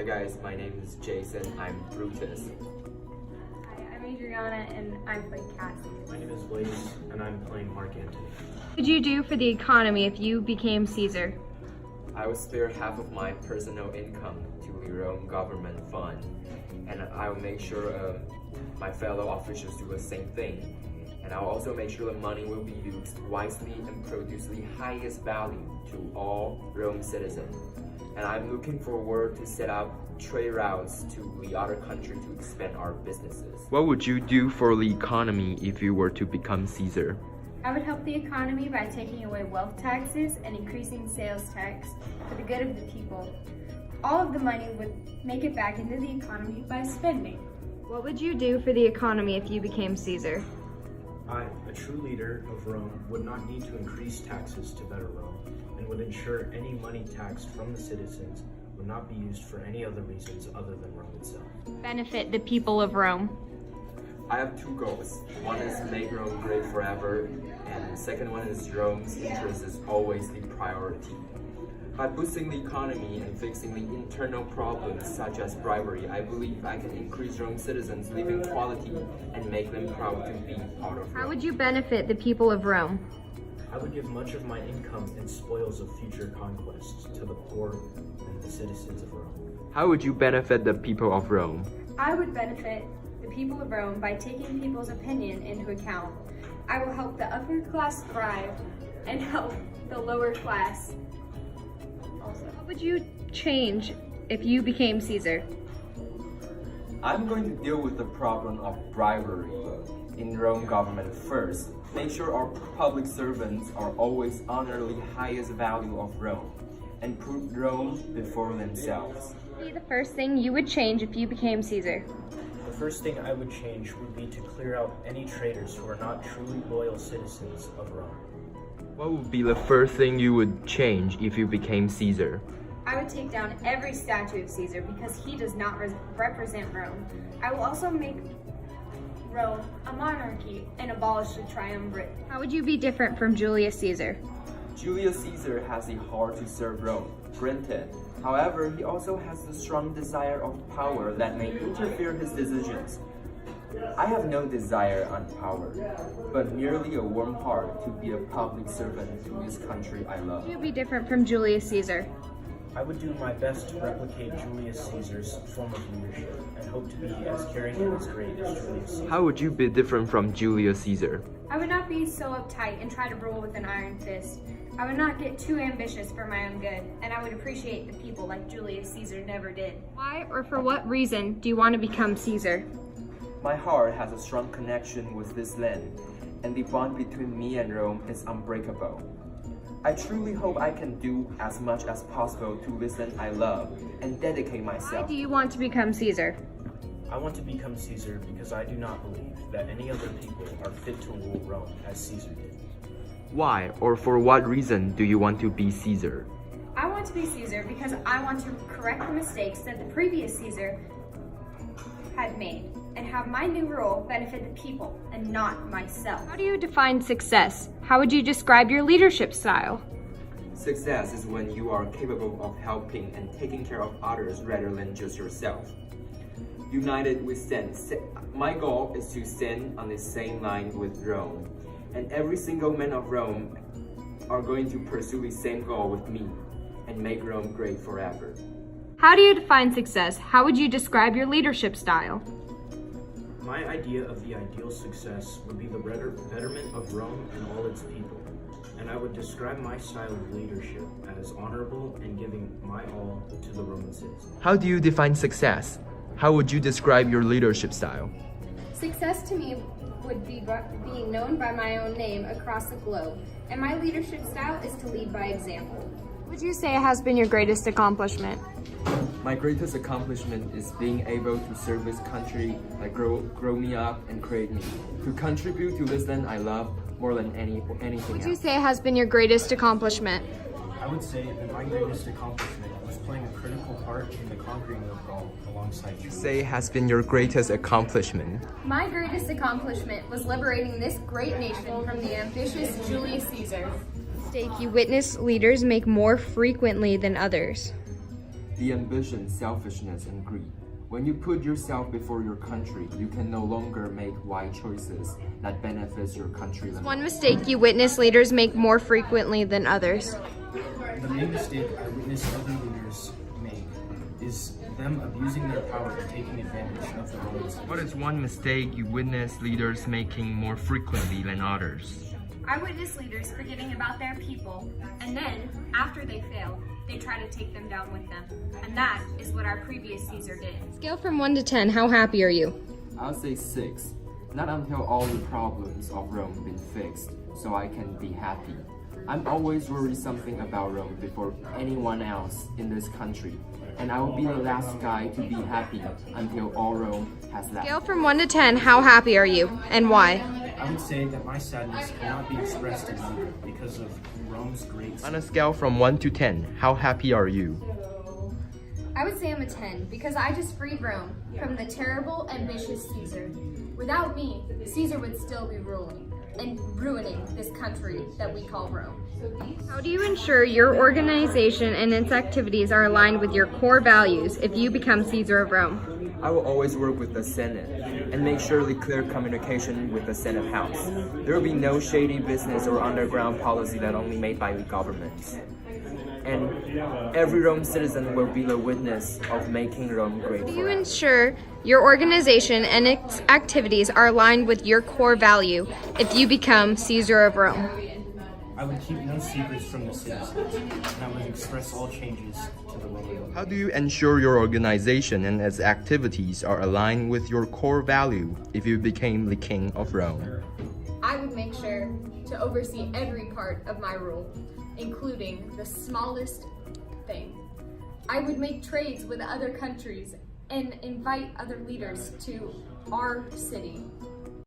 Hi guys, my name is Jason. I'm Brutus. Hi, I'm Adriana and I play Cassie. My name is Blaze, and I'm playing Mark Antony. What would you do for the economy if you became Caesar? I will spare half of my personal income to the Rome government fund, and I will make sure my fellow officials do the same thing. And I'll also make sure the money will be used wisely and produce the highest value to all Rome citizens. And I'm looking forward to set up trade routes to the other country to expand our businesses. What would you do for the economy if you were to become Caesar? I would help the economy by taking away wealth taxes and increasing sales tax for the good of the people. All of the money would make it back into the economy by spending. What would you do for the economy if you became Caesar? I, a true leader of Rome, would not need to increase taxes to better Rome, and would ensure any money taxed from the citizens would not be used for any other reasons other than Rome itself. Benefit the people of Rome. I have two goals. One is make Rome great forever, and the second one is Rome's interest is always the priority. By boosting the economy and fixing the internal problems such as bribery, I believe I can increase Rome citizens' living quality and make them proud to be part of Rome. How would you benefit the people of Rome? I would give much of my income and spoils of future conquests to the poor and the citizens of Rome. How would you benefit the people of Rome? I would benefit the people of Rome by taking people's opinion into account. I will help the upper class thrive and help the lower class also. What would you change if you became Caesar? I'm going to deal with the problem of bribery in Rome government first. Make sure our public servants are always honor the highest value of Rome and put Rome before themselves. What would be the first thing you would change if you became Caesar? The first thing I would change would be to clear out any traitors who are not truly loyal citizens of Rome. What would be the first thing you would change if you became Caesar? I would take down every statue of Caesar because he does not represent Rome. I will also make Rome a monarchy and abolish the triumvirate. How would you be different from Julius Caesar? Julius Caesar has a heart to serve Rome, granted. However, he also has the strong desire of power that may interfere his decisions. I have no desire on power, but merely a warm heart to be a public servant to this country I love. How would you be different from Julius Caesar? I would do my best to replicate Julius Caesar's form of leadership and hope to be as caring and as great as Julius Caesar. How would you be different from Julius Caesar? I would not be so uptight and try to rule with an iron fist. I would not get too ambitious for my own good, and I would appreciate the people like Julius Caesar never did. Why or for what reason do you want to become Caesar? My heart has a strong connection with this land, and the bond between me and Rome is unbreakable. I truly hope I can do as much as possible to this land I love and dedicate Why myself. do you want to become Caesar? I want to become Caesar because I do not believe that any other people are fit to rule Rome as Caesar did. Why or for what reason do you want to be Caesar? I want to be Caesar because I want to correct the mistakes that the previous Caesar had made and have my new rule benefit the people and not myself. How do you define success? How would you describe your leadership style? Success is when you are capable of helping and taking care of others rather than just yourself. United we stand. My goal is to stand on the same line with Rome, and every single man of Rome are going to pursue the same goal with me and make Rome great forever. How do you define success? How would you describe your leadership style? My idea of the ideal success would be the betterment of Rome and all its people, and I would describe my style of leadership as honorable and giving my all to the Roman citizens. How do you define success? How would you describe your leadership style? Success to me would be being known by my own name across the globe, and my leadership style is to lead by example. What would you say has been your greatest accomplishment? My greatest accomplishment is being able to serve this country that grow me up and create me, to contribute to this land I love more than anything What would else. you say has been your greatest accomplishment? I would say that my greatest accomplishment was playing a critical part in the conquering of Gaul alongside Julius. Say has been your greatest accomplishment. My greatest accomplishment was liberating this great nation from the ambitious Julius Caesar. Mistake you witness leaders make more frequently than others. the ambition, selfishness, and greed. When you put yourself before your country, you can no longer make wise choices that benefits your country. One mistake you witness leaders make more frequently than others. The main mistake I witness other leaders make is them abusing their power and taking advantage of the roles. What is one mistake you witness leaders making more frequently than others? I witness leaders forgetting about their people, and then, after they fail, they try to take them down with them. And that is what our previous Caesar did. Scale from 1 to 10, how happy are you? I'll say 6. Not until all the problems of Rome been fixed, so I can be happy. I'm always worried something about Rome before anyone else in this country, and I will be the last guy to be happy until all Rome has left. Scale from 1 to 10, how happy are you, and why? I would say that my sadness cannot be expressed in number because of Rome's great. On a scale from 1 to 10, how happy are you? I would say I'm a 10 because I just freed Rome from the terrible, ambitious Caesar. Without me, Caesar would still be ruling and ruining this country that we call Rome. How do you ensure your organization and its activities are aligned with your core values if you become Caesar of Rome? I will always work with the Senate and make sure the clear communication with the Senate House. There will be no shady business or underground policy that only made by the government. And every Rome citizen will be the witness of making Rome great How do you forever. ensure your organization and its activities are aligned with your core value if you become Caesar of Rome? I would keep no secrets from the citizens, and I would express all changes to the Roman. How do you ensure your organization and its activities are aligned with your core value if you became the king of Rome? I would make sure to oversee every part of my rule, including the smallest thing. I would make trades with other countries and invite other leaders to our city